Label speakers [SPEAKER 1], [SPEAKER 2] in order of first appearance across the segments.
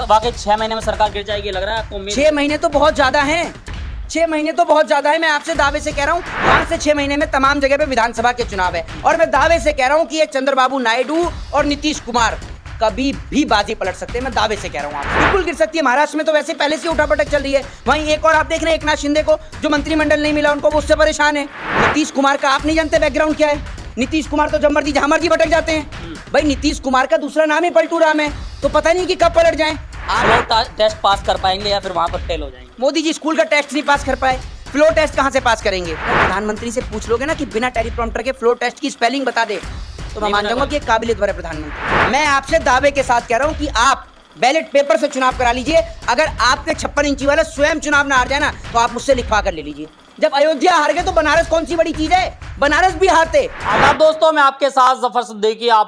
[SPEAKER 1] वाकई 6 महीने में सरकार गिर जाएगी लग रहा है आपको? उम्मीद
[SPEAKER 2] 6 महीने तो बहुत ज्यादा हैं, 6 महीने तो बहुत ज्यादा है। मैं आपसे दावे से कह रहा हूँ 5 से 6 महीने में तमाम जगह पे विधानसभा के चुनाव है, और मैं दावे से कह रहा हूँ कि ये चंद्रबाबू नायडू और नीतीश कुमार कभी भी बाजी पलट सकते हैं। मैं दावे से कह रहा हूँ आप बिल्कुल गिर सकती है। महाराष्ट्र में तो वैसे पहले से उठापटक चल रही है। वहीं एक और आप देख रहे हैं एकनाथ शिंदे को, जो मंत्रिमंडल नहीं मिला उनको, वो उससे परेशान है। नीतीश कुमार का आप नहीं जानते बैकग्राउंड क्या है। नीतीश कुमार तो जब मर्जी जहां मर्जी भटक जाते हैं। भाई नीतीश कुमार का दूसरा नाम ही पलटू राम है, तो पता नहीं कि कब पलट जाएं।
[SPEAKER 1] आप टेस्ट पास कर पाएंगे या फिर वहां पर फेल हो जाएंगे?
[SPEAKER 2] मोदी जी स्कूल का टेस्ट नहीं पास कर पाए, फ्लो टेस्ट कहां से पास करेंगे? प्रधानमंत्री से पूछ लोगे ना कि बिना टेलीप्रॉम्प्टर के फ्लो टेस्ट की स्पेलिंग बता दे, तो मैं मान जाऊंगा कि काबिलियतवर है प्रधानमंत्री। मैं आपसे दावे के साथ कह रहा हूं कि आप बैलेट पेपर से चुनाव करा लीजिए। अगर आपके 56 इंची वाला स्वयं चुनाव ना हार जाए ना, तो आप मुझसे लिखवा कर ले लीजिए। जब अयोध्या हार गए तो बनारस कौन सी बड़ी चीज है? बनारस भी हारते।
[SPEAKER 1] आदाब दोस्तों, मैं आपके साथ जफर सिद्दीकी। आप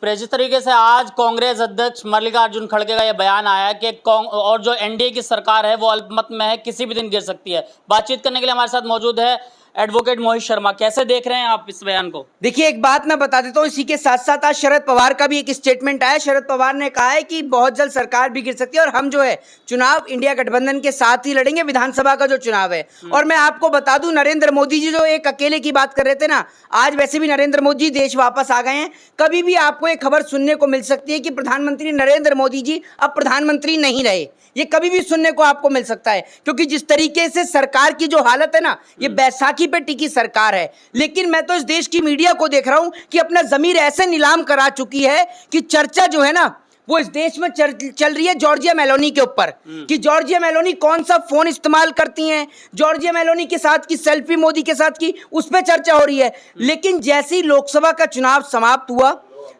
[SPEAKER 1] जिस तरीके से आज कांग्रेस अध्यक्ष मल्लिकार्जुन खड़गे का यह बयान आया कि और जो एनडीए की सरकार है वो अल्पमत में है, किसी भी दिन गिर सकती है। बातचीत करने के लिए हमारे साथ मौजूद है एडवोकेट मोहित शर्मा। कैसे देख रहे हैं आप इस बयान को?
[SPEAKER 2] देखिए, एक बात मैं बता देता हूँ, इसी के साथ साथ आज शरद पवार का भी एक स्टेटमेंट आया। शरद पवार ने कहा है कि बहुत जल्द सरकार भी गिर सकती है और हम जो है चुनाव इंडिया गठबंधन के साथ ही लड़ेंगे, विधानसभा का जो चुनाव है। और मैं आपको बता दूं, नरेंद्र मोदी जी जो एक अकेले की बात कर रहे थे ना, आज वैसे भी नरेंद्र मोदी जी देश वापस आ गए हैं। कभी भी आपको एक खबर सुनने को मिल सकती है कि प्रधानमंत्री नरेंद्र मोदी जी अब प्रधानमंत्री नहीं रहे। ये कभी भी सुनने को आपको मिल सकता है, क्योंकि जिस तरीके से सरकार की जो हालत है ना, ये बैसाखी पे टिकी सरकार है। लेकिन मैं तो इस देश की मीडिया को देख रहा हूं कि अपना जमीर ऐसे नीलाम करा चुकी है कि चर्चा जो है ना, वो इस देश में चल रही है जॉर्जिया मेलोनी के ऊपर, कि जॉर्जिया मेलोनी कौन सा फोन इस्तेमाल करती हैं, जॉर्जिया मेलोनी के साथ की सेल्फी मोदी के साथ की, उस पर चर्चा हो रही है। लेकिन जैसे ही लोकसभा का चुनाव समाप्त हुआ,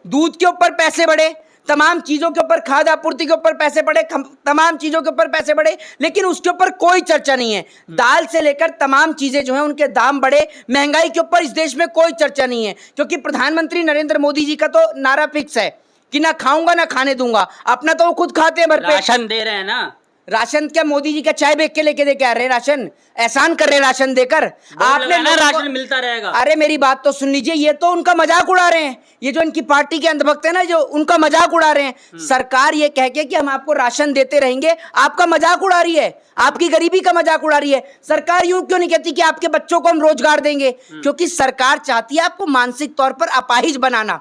[SPEAKER 2] दूध के ऊपर पैसे बढ़े, तमाम चीजों के ऊपर, खाद्य आपूर्ति के ऊपर पैसे बढ़े, तमाम चीजों के ऊपर पैसे बढ़े, लेकिन उसके ऊपर कोई चर्चा नहीं है। दाल से लेकर तमाम चीजें जो हैं उनके दाम बढ़े, महंगाई के ऊपर इस देश में कोई चर्चा नहीं है, क्योंकि प्रधानमंत्री नरेंद्र मोदी जी का तो नारा फिक्स है कि ना खाऊंगा ना खाने दूंगा। अपना तो वो खुद खाते हैं भरपेट।
[SPEAKER 1] राशन दे रहे हैं ना।
[SPEAKER 2] राशन क्या मोदी जी का चाय बेच के लेके दे के आ रहे हैं? राशन एहसान कर रहे हैं राशन देकर। आपने
[SPEAKER 1] ना राशन मिलता रहेगा।
[SPEAKER 2] अरे मेरी बात तो सुन लीजिए, ये तो उनका मजाक उड़ा रहे हैं। ये जो इनकी पार्टी के अंधभक्त है ना, जो उनका मजाक उड़ा रहे हैं। सरकार ये कह के कि हम आपको राशन देते रहेंगे, आपका मजाक उड़ा रही है, आपकी गरीबी का मजाक उड़ा रही है। सरकार यूं क्यों नहीं कहती कि आपके बच्चों को हम रोजगार देंगे? क्योंकि सरकार चाहती है आपको मानसिक तौर पर अपाहिज बनाना।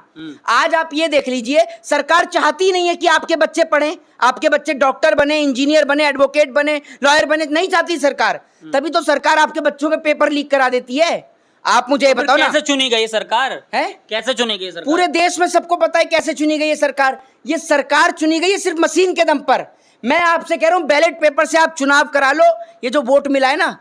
[SPEAKER 2] आज आप ये देख लीजिए, सरकार चाहती नहीं है कि आपके बच्चे पढ़ें, आपके बच्चे डॉक्टर बने, इंजीनियर बने, एडवोकेट बने, लॉयर बने, नहीं चाहती सरकार। तभी तो सरकार आपके बच्चों के पेपर लीक करा देती है। आप मुझे ये बताओ ना,
[SPEAKER 1] कैसे चुनी गई सरकार
[SPEAKER 2] है?
[SPEAKER 1] कैसे चुनी गई सरकार?
[SPEAKER 2] पूरे देश में सबको पता है कैसे चुनी गई है सरकार। ये सरकार चुनी गई है सिर्फ मशीन के दम पर। मैं आपसे कह रहा हूं, बैलेट पेपर से आप चुनाव करा लो, ये जो वोट मिला है ना,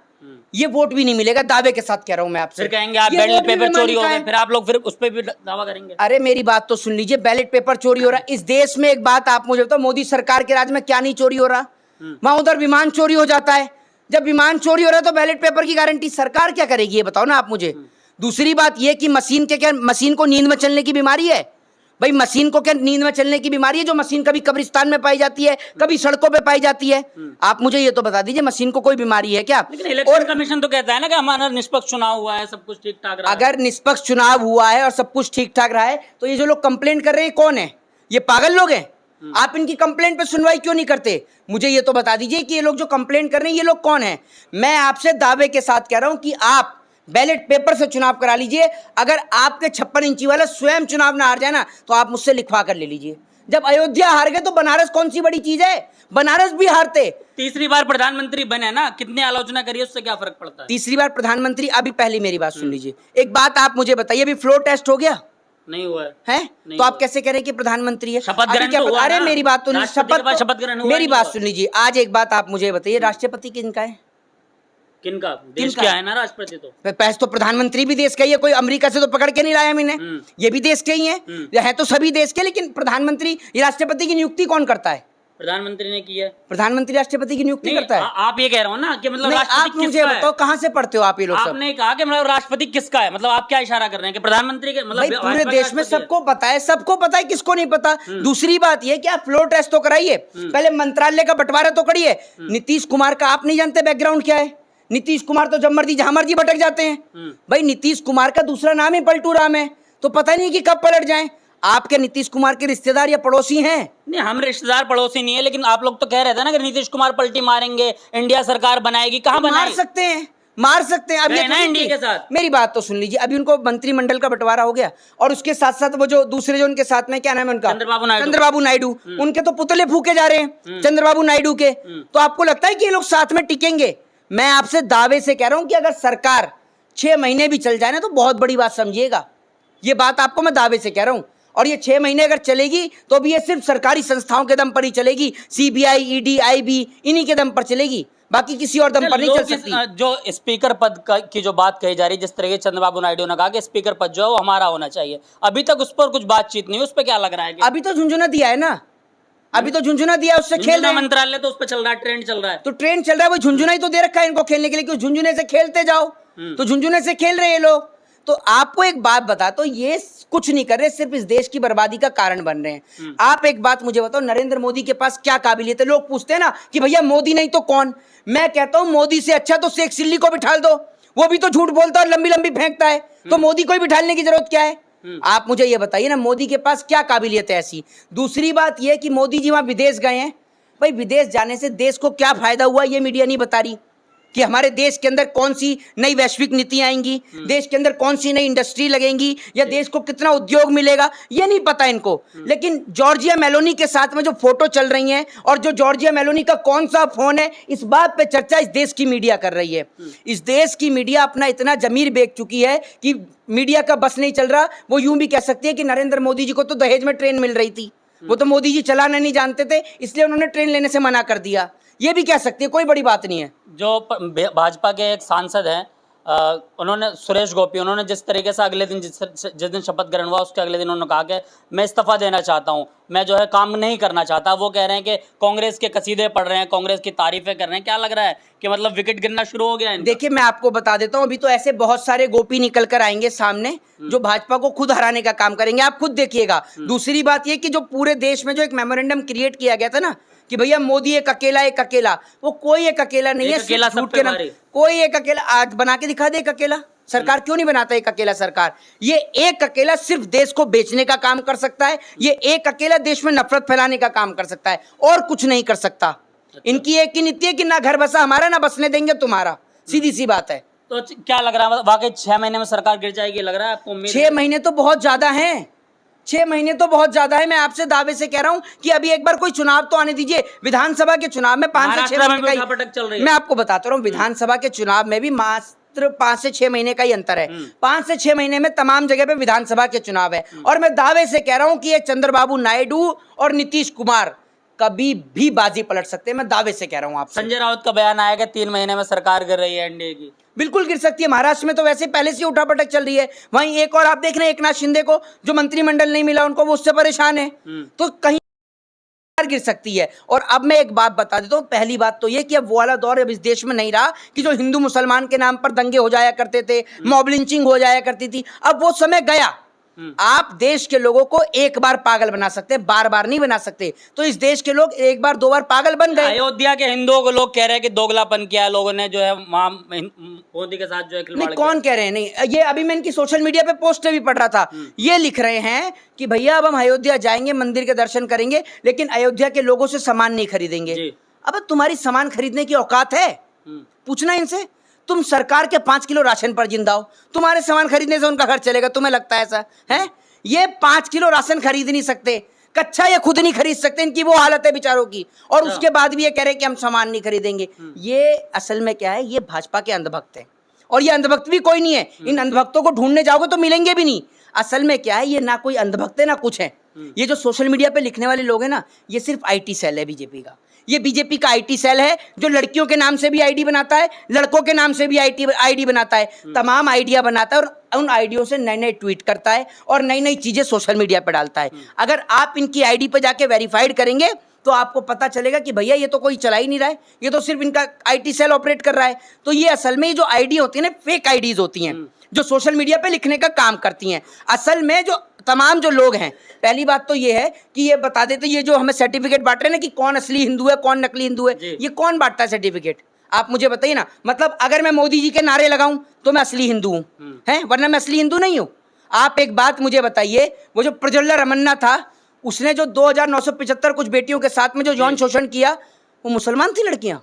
[SPEAKER 2] ये वोट भी नहीं मिलेगा। दावे के साथ कह रहा हूं मैं आपसे।
[SPEAKER 1] फिर कहेंगे आप बैलेट पेपर चोरी हो गए, फिर आप लोग फिर उस पर भी दावा करेंगे।
[SPEAKER 2] अरे मेरी बात तो सुन लीजिए, बैलेट पेपर चोरी हो रहा है इस देश में। एक बात आप मुझे बताओ, मोदी सरकार के राज में क्या नहीं चोरी हो रहा? वहां उधर विमान चोरी हो जाता है। जब विमान चोरी हो रहा है तो बैलेट पेपर की गारंटी सरकार क्या करेगी? ये बताओ ना आप मुझे। दूसरी बात ये कि मशीन के क्या, मशीन को नींद में चलने की बीमारी है? भाई मशीन को क्या नींद में चलने की बीमारी है? जो मशीन कभी कब्रिस्तान में पाई जाती है, कभी सड़कों पे पाई जाती है। आप मुझे ये तो बता दीजिए, मशीन को कोई बीमारी है क्या?
[SPEAKER 1] लेकिन इलेक्शन कमीशन तो कहता है ना कि हमारा निष्पक्ष चुनाव हुआ है, सब कुछ ठीक ठाक रहा है।
[SPEAKER 2] अगर निष्पक्ष चुनाव हुआ है और सब कुछ ठीक ठाक रहा है, तो ये जो लोग कंप्लेंट कर रहे हैं कौन है? ये पागल लोग हैं? आप इनकी कंप्लेंट पे सुनवाई क्यों नहीं करते? मुझे ये तो बता दीजिए कि ये लोग जो कंप्लेंट कर रहे हैं, ये लोग कौन है? मैं आपसे दावे के साथ कह रहा हूं कि आप बैलेट पेपर से चुनाव करा लीजिए। अगर आपके 56 इंची वाला स्वयं चुनाव ना हार जाए ना, तो आप मुझसे लिखवा कर ले लीजिए। जब अयोध्या हार गए तो बनारस कौन सी बड़ी चीज है? बनारस भी हारते।
[SPEAKER 1] तीसरी बार प्रधानमंत्री बने ना, कितनी आलोचना करिए, उससे क्या फर्क पड़ता है?
[SPEAKER 2] तीसरी बार प्रधानमंत्री, अभी पहले मेरी बात सुन लीजिए। एक बात आप मुझे बताइए, अभी फ्लोर टेस्ट हो गया?
[SPEAKER 1] नहीं हुआ
[SPEAKER 2] है? तो आप कैसे कह रहे हैं कि प्रधानमंत्री है?
[SPEAKER 1] शपथ ग्रहण तो हुआ।
[SPEAKER 2] अरे मेरी बात तो नहीं,
[SPEAKER 1] शपथ ग्रहण हुआ।
[SPEAKER 2] मेरी बात सुन लीजिए। आज एक बात आप मुझे बताइए, राष्ट्रपति किनका है?
[SPEAKER 1] किनका? देश का है ना राष्ट्रपति। तो
[SPEAKER 2] पैसे तो प्रधानमंत्री भी देश का ही है, कोई अमेरिका से तो पकड़ के नहीं लाया मैंने। ये भी देश के ही है तो सभी देश के। लेकिन प्रधानमंत्री, ये राष्ट्रपति की नियुक्ति कौन करता है?
[SPEAKER 1] प्रधानमंत्री ने की है।
[SPEAKER 2] प्रधानमंत्री राष्ट्रपति की नियुक्ति करता है।
[SPEAKER 1] आप ये कह रहे हो ना कि मतलब
[SPEAKER 2] आप मुझे बताओ, कहां से पढ़ते हो आप ये लोग सब?
[SPEAKER 1] आपने कहा कि मतलब राष्ट्रपति किसका है, मतलब आप क्या इशारा कर रहे हैं कि प्रधानमंत्री के? मतलब
[SPEAKER 2] पूरे देश में सबको पता है, सबको पता है, किसको नहीं पता? दूसरी बात ये कि आप फ्लोर टेस्ट तो कराइए, पहले मंत्रालय का बंटवारा तो करिए। नीतीश कुमार का आप नहीं जानते बैकग्राउंड क्या है? नीतीश कुमार तो जब मर्जी जहां मर्जी भटक जाते हैं। भाई नीतीश कुमार का दूसरा नाम ही पलटू राम है, तो पता नहीं कि कब पलट जाएं। आपके नीतीश कुमार के रिश्तेदार या पड़ोसी हैं?
[SPEAKER 1] नहीं, हम रिश्तेदार पड़ोसी नहीं है, लेकिन आप लोग तो कह रहे थे ना कि नीतीश कुमार पलटी मारेंगे, इंडिया सरकार बनाएगी। कहाँ
[SPEAKER 2] मार
[SPEAKER 1] बनाई?
[SPEAKER 2] सकते हैं, मार सकते हैं। अब ये
[SPEAKER 1] गए ना
[SPEAKER 2] थोड़ी
[SPEAKER 1] इंडिया
[SPEAKER 2] कि-
[SPEAKER 1] के साथ।
[SPEAKER 2] मेरी बात तो सुन लीजिए, अभी उनको मंत्रिमंडल का बंटवारा हो गया और उसके साथ साथ वो जो दूसरे जो उनके साथ में क्या नाम है उनका, चंद्रबाबू नायडू, उनके तो पुतले फूके जा रहे हैं चंद्रबाबू नायडू के। तो आपको लगता है कि ये लोग साथ में टिकेंगे? मैं आपसे दावे से कह रहा हूं कि अगर सरकार 6 महीने भी चल जाए ना तो बहुत बड़ी बात समझिएगा। ये बात आपको मैं दावे से कह रहा हूं। और ये 6 महीने अगर चलेगी तो भी ये सिर्फ सरकारी संस्थाओं के दम पर ही चलेगी, सीबीआई, ईडी, आईबी, इन्हीं के दम पर चलेगी, बाकी किसी और दम पर नहीं चल सकती।
[SPEAKER 1] जो स्पीकर पद की जो बात कही जा रही है, जिस तरह के चंद्रबाबू नायडू ने कहा कि स्पीकर पद जो है वो हमारा होना चाहिए, अभी तक उस पर कुछ बातचीत नहीं, उस पर क्या लग रहा है?
[SPEAKER 2] अभी तो झुंझुना दिया है ना, अभी तो झुंझुना दिया, उससे खेल रहे हैं।
[SPEAKER 1] मंत्रालय तो उस पर चल रहा है, ट्रेंड चल रहा है।
[SPEAKER 2] तो ट्रेंड चल रहा है, वो झुंझुना ही तो दे रखा है इनको खेलने के लिए कि झुंझुने से खेलते जाओ। तो झुंझुने से खेल रहे हैं लोग। तो आपको एक बात बता, तो ये कुछ नहीं कर रहे, सिर्फ इस देश की बर्बादी का कारण बन रहे हैं। आप एक बात मुझे बताओ, नरेंद्र मोदी के पास क्या काबिलियत है? लोग पूछते हैं ना कि भैया मोदी नहीं तो कौन। मैं कहता हूं मोदी से अच्छा तो शेख चिल्ली को बिठा दो, वो भी तो झूठ बोलता है और लंबी लंबी फेंकता है, तो मोदी को ही बिठाने की जरूरत क्या है? आप मुझे ये बताइए ना, मोदी के पास क्या काबिलियत है ऐसी? दूसरी बात यह कि मोदी जी वहां विदेश गए हैं, भाई विदेश जाने से देश को क्या फायदा हुआ ये मीडिया नहीं बता रही कि हमारे देश के अंदर कौन सी नई वैश्विक नीतियां आएंगी, देश के अंदर कौन सी नई इंडस्ट्री लगेंगी, या देश को कितना उद्योग मिलेगा, ये नहीं पता इनको। लेकिन जॉर्जिया मेलोनी के साथ में जो फोटो चल रही हैं और जो जॉर्जिया मेलोनी का कौन सा फोन है, इस बात पे चर्चा इस देश की मीडिया कर रही है। इस देश की मीडिया अपना इतना जमीर बेच चुकी है कि मीडिया का बस नहीं चल रहा। वो यूं भी कह सकती है कि नरेंद्र मोदी जी को तो दहेज में ट्रेन मिल रही थी, वो तो मोदी जी चलाना नहीं जानते थे, इसलिए उन्होंने ट्रेन लेने से मना कर दिया। ये भी कह सकती है, कोई बड़ी बात नहीं है।
[SPEAKER 1] जो भाजपा के एक सांसद हैं, उन्होंने सुरेश गोपी, उन्होंने जिस तरीके से अगले दिन जिस दिन शपथ ग्रहण हुआ उसके अगले दिन उन्होंने कहा कि मैं इस्तीफा देना चाहता हूं, मैं जो है काम नहीं करना चाहता। वो कह रहे हैं कि कांग्रेस के कसीदे पढ़ रहे हैं, कांग्रेस की तारीफें कर रहे हैं। क्या लग रहा है कि मतलब विकेट गिरना शुरू हो गया है?
[SPEAKER 2] देखिए मैं आपको बता देता हूं, अभी तो ऐसे बहुत सारे गोपी निकल कर आएंगे सामने जो भाजपा को खुद हराने का काम करेंगे, आप खुद देखिएगा। दूसरी बात यह कि जो पूरे देश में जो एक मेमोरेंडम क्रिएट किया गया था ना कि भैया मोदी एक अकेला, वो कोई एक अकेला नहीं है,
[SPEAKER 1] अकेला सब पे भारी।
[SPEAKER 2] कोई एक अकेला आज बना के दिखा दे। एक अकेला सरकार क्यों नहीं बनाता? एक अकेला सरकार, ये एक अकेला सिर्फ देश को बेचने का काम कर सकता है, ये एक अकेला देश में नफरत फैलाने का काम कर सकता है, और कुछ नहीं कर सकता। इनकी एक ही नीति है कि ना घर बसा हमारा, ना बसने देंगे तुम्हारा, सीधी सी बात है।
[SPEAKER 1] तो क्या लग रहा है, वाकई 6 महीने में सरकार गिर जाएगी लग रहा है आपको?
[SPEAKER 2] 6 महीने तो बहुत ज्यादा है, 6 महीने तो बहुत ज्यादा है। मैं आपसे दावे से कह रहा हूं कि अभी एक बार कोई चुनाव तो आने दीजिए। विधानसभा के चुनाव में 5 से 6 महीने का
[SPEAKER 1] पटक चल रही है।
[SPEAKER 2] मैं आपको बताता हूं, विधानसभा के चुनाव में भी मात्र 5 से 6 महीने का ही अंतर है। 5 से 6 महीने में तमाम जगह पे विधानसभा के चुनाव है। और मैं दावे से कह रहा हूं कि ये चंद्रबाबू नायडू और नीतीश कुमार कभी भी बाजी पलट सकते हैं। मैं दावे से कह रहा हूं आपसे।
[SPEAKER 1] संजय राउत का बयान आया कि 3 महीने में सरकार गिर रही है एनडीए की।
[SPEAKER 2] बिल्कुल गिर सकती है। महाराष्ट्र में तो वैसे पहले से उठापटक चल रही है। वहीं एक और आप देख रहे हैं, एकनाथ शिंदे को जो मंत्रिमंडल नहीं मिला उनको, वो उससे परेशान है। तो कहीं गिर सकती है। और अब मैं एक बात बता देता हूं, पहली बात तो ये कि अब वो वाला दौर अब इस देश में नहीं रहा कि जो हिंदू मुसलमान के नाम पर दंगे हो जाया करते थे, मॉब लिंचिंग हो जाया करती थी। अब वो समय गया। आप देश के लोगों को एक बार पागल बना सकते हैं, बार बार नहीं बना सकते। तो इस देश के लोग एक बार 2 बार पागल बन गए।
[SPEAKER 1] अयोध्या के हिंदुओं को लोग कह रहे हैं कि दोगलापन किया लोगों ने, जो है मोदी के साथ जो है खिलवाड़
[SPEAKER 2] नहीं, कौन कह रहे हैं? नहीं, ये अभी मैं इनकी सोशल मीडिया पे पोस्ट भी पढ़ रहा था। ये लिख रहे हैं कि भैया अब हम अयोध्या जाएंगे, मंदिर के दर्शन करेंगे, लेकिन अयोध्या के लोगों से सामान नहीं खरीदेंगे। अब तुम्हारी सामान खरीदने की औकात है? पूछना इनसे। तुम सरकार के 5 किलो राशन पर जिंदा हो, तुम्हारे सामान खरीदने से उनका घर चलेगा? तुम्हें लगता है ऐसा है? ये 5 किलो राशन खरीद नहीं सकते, कच्चा ये खुद नहीं खरीद सकते। इनकी वो हालत है बेचारों की, और उसके बाद भी ये कह रहे हैं कि हम सामान नहीं खरीदेंगे। ये असल में क्या है, ये भाजपा के अंधभक्त हैं। और ये अंधभक्त भी कोई नहीं है। इन अंधभक्तों को ढूंढने जाओगे तो मिलेंगे भी नहीं। असल में क्या है, ये ना कोई अंधभक्त है ना कुछ है। ये जो सोशल मीडिया पे लिखने वाले लोग हैं ना, ये सिर्फ आईटी सेल है बीजेपी का। ये बीजेपी का आईटी सेल है जो लड़कियों के नाम से भी आईडी बनाता है, लड़कों के नाम से भी आईडी बनाता है, तमाम आइडिया बनाता है, और उन आइडियों से नए नए ट्वीट करता है और नई नई चीजें सोशल मीडिया पे डालता है। अगर आप इनकी आईडी पे जाके वेरीफाइड करेंगे तो आपको पता चलेगा कि भैया ये तो कोई चला ही नहीं रहा है, ये तो सिर्फ इनका आईटी सेल ऑपरेट कर रहा है। तो ये असल में जो आईडी होती है ना, फेक आईडीज होती हैं जो सोशल मीडिया पे लिखने का काम करती हैं। असल में जो तमाम जो लोग हैं, पहली बात तो ये है कि ये बता देते, ये जो हमें सर्टिफिकेट बांट रहे हैं ना कि कौन असली हिंदू है कौन नकली हिंदू है, ये कौन बांटता है सर्टिफिकेट? आप मुझे बताइए ना। मतलब अगर मैं मोदी जी के नारे लगाऊं तो मैं असली हिंदू हूं, हैं? वरना मैं असली हिंदू नहीं हूं। आप एक बात मुझे बताइए, वो जो प्रज्वल्ला रमन्ना था, उसने जो 2975 कुछ बेटियों के साथ में जो यौन शोषण किया, वो मुसलमान थी लड़कियां?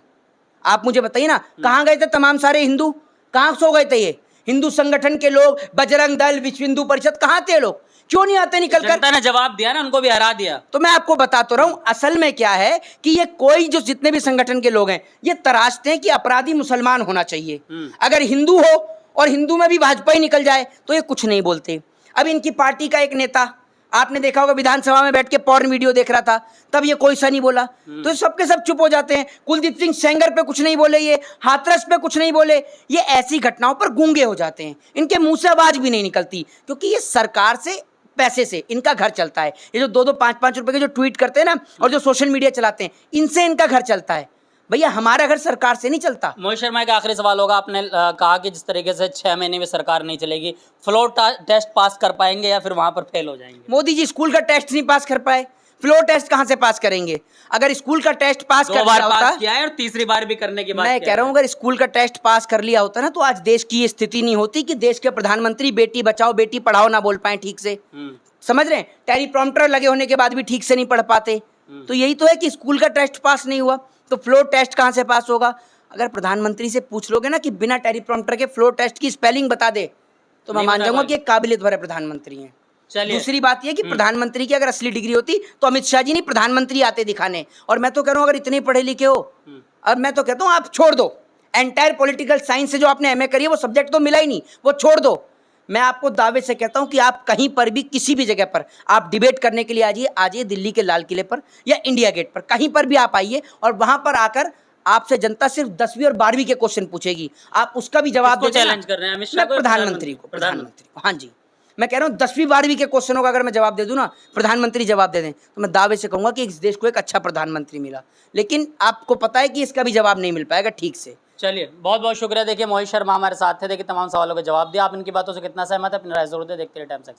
[SPEAKER 2] आप मुझे बताइए ना, कहाँ गए थे तमाम सारे हिंदू? कहाँ सो गए थे ये हिंदू संगठन के लोग, बजरंग दल, विश्व हिंदू परिषद, कहाँ थे लोग? क्यों नहीं आते निकल कर?
[SPEAKER 1] जनता ने जवाब दिया ना, उनको भी हरा दिया।
[SPEAKER 2] तो मैं आपको बता तो रहा हूं, असल में क्या है कि ये कोई जो जितने भी संगठन के लोग हैं, ये तराशते हैं कि अपराधी मुसलमान होना चाहिए। अगर हिंदू हो और हिंदू में भी भाजपा ही निकल जाए तो ये कुछ नहीं बोलते। अब इनकी पार्टी का एक नेता, आपने देखा होगा, विधानसभा में बैठ के पॉर्न वीडियो देख रहा था, तब ये कोई सा नहीं बोला, तो सबके सब चुप हो जाते हैं। कुलदीप सिंह सेंगर पे कुछ नहीं बोले, ये हाथरस पे कुछ नहीं बोले, ये ऐसी घटनाओं पर गूंगे हो जाते हैं, इनके मुंह से आवाज भी नहीं निकलती, क्योंकि ये सरकार से, पैसे से इनका घर चलता है। ये जो 2-2 5-5 रुपए के जो ट्वीट करते हैं ना, और जो सोशल मीडिया चलाते हैं, इनसे इनका घर चलता है। भैया हमारा घर सरकार से नहीं चलता।
[SPEAKER 1] मोहित शर्मा का आखिरी सवाल होगा, आपने कहा कि जिस तरीके से 6 महीने में सरकार नहीं चलेगी, फ्लोर टेस्ट पास कर पाएंगे या फिर वहां पर फेल हो जाएंगे?
[SPEAKER 2] मोदी जी स्कूल का टेस्ट नहीं पास कर पाए, फ्लोर टेस्ट कहां से पास करेंगे? अगर स्कूल का टेस्ट पास कर लिया होता,
[SPEAKER 1] किया है और तीसरी बार भी करने की बात
[SPEAKER 2] मैं कह रहा हूं, अगर स्कूल का टेस्ट पास कर लिया होता ना, तो आज देश की ये स्थिति नहीं होती कि देश के प्रधानमंत्री बेटी बचाओ बेटी पढ़ाओ ना बोल पाए ठीक से। समझ रहे हैं? टेलीप्रॉम्प्टर लगे होने के बाद भी ठीक से नहीं पढ़ पाते। तो यही तो है कि स्कूल का टेस्ट पास नहीं हुआ तो फ्लोर टेस्ट कहां से पास होगा? अगर प्रधानमंत्री से पूछ लोगे ना कि बिना टेलीप्रॉम्प्टर के फ्लोर टेस्ट की स्पेलिंग बता दे, तो मैं मान जाऊंगा कि एक काबिलियत भरे प्रधानमंत्री हैं। दूसरी बात यह कि प्रधानमंत्री की अगर असली डिग्री होती तो अमित शाह जी नहीं प्रधानमंत्री आते दिखाने। और मैं तो कह रहा हूं, अगर इतने पढ़े लिखे हो, अब मैं तो कहता हूं आप छोड़ दो, एंटायर पॉलिटिकल साइंस से जो आपने एमए करी है वो सब्जेक्ट तो मिला ही नहीं, वो छोड़ दो। मैं आपको दावे से कहता हूं कि आप कहीं पर भी, किसी भी जगह पर आप डिबेट करने के लिए आइए दिल्ली के लाल किले पर या इंडिया गेट पर, कहीं पर भी आप आइए, और वहां पर आकर आपसे जनता सिर्फ 10वीं और 12वीं के क्वेश्चन पूछेगी, आप उसका भी जवाब दे।
[SPEAKER 1] चैलेंज कर रहे हैं अमित शाह को?
[SPEAKER 2] प्रधानमंत्री को। हाँ जी, मैं कह रहा हूँ 10वीं 12वीं के क्वेश्चनों का अगर मैं जवाब दे दूं ना, प्रधानमंत्री जवाब दे दें, तो मैं दावे से कहूंगा कि इस देश को एक अच्छा प्रधानमंत्री मिला। लेकिन आपको पता है कि इसका भी जवाब नहीं मिल पाएगा ठीक से।
[SPEAKER 1] चलिए, बहुत बहुत शुक्रिया। देखिए, मोहित शर्मा हमारे साथ थे, देखिए तमाम सवालों के जवाब दिया। आप इनकी बातों से कितना सहमत है, अपनी राय जरूर दें। देखते रहिए टाइम्स एक्स।